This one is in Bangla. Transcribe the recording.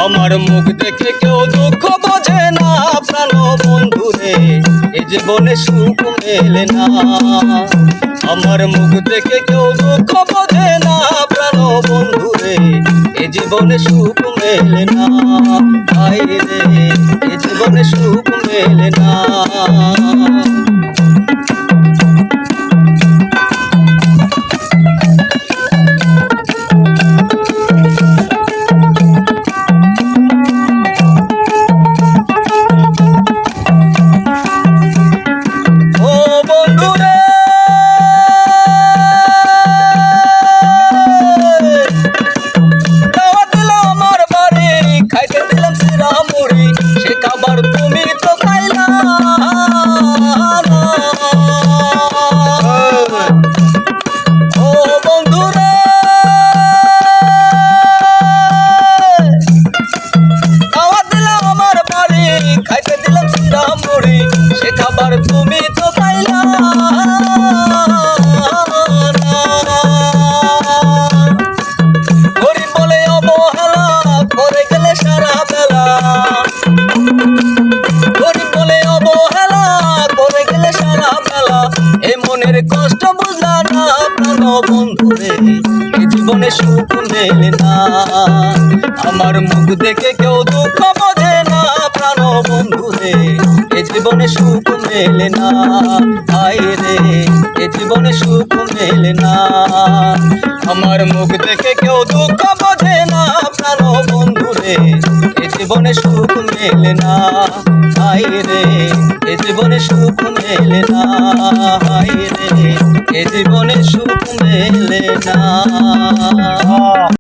আমার মুখ দেখে কেউ দুঃখ বোঝে না প্রাণ বন্ধুরে, এ জীবনে সুখ মেলে না। আমার মুখ দেখে কেউ দুঃখ বোঝে না প্রাণ বন্ধুরে, এ জীবনে সুখ মেলে না। হায় রে, এ জীবনে সুখ মেলে না। তুমি তো পাইলা গরিব বলে অবহেলা করে গেলে সারা বেলা, গরিব বলে অবহেলা করে গেলে সারা বেলা। এ মনের কষ্ট বুঝলা না প্রাণ বন্ধুরে, এ জীবনে সুখ মেলে না। আমার মুখ দেখে কেউ দুঃখ বোঝে না প্রাণ বন্ধুরে, এ জীবনে সুখ মেলে না। হায় রে, এ জীবনে সুখ মেলে না। আমার মুখ দেখে কেউ দুঃখ বোঝে না প্রাণ বন্ধুরে, এ জীবনে সুখ মেলে না। হায় রে, এ জীবনে সুখ মেলে না। হায় রে, এ জীবনে সুখ মেলে না।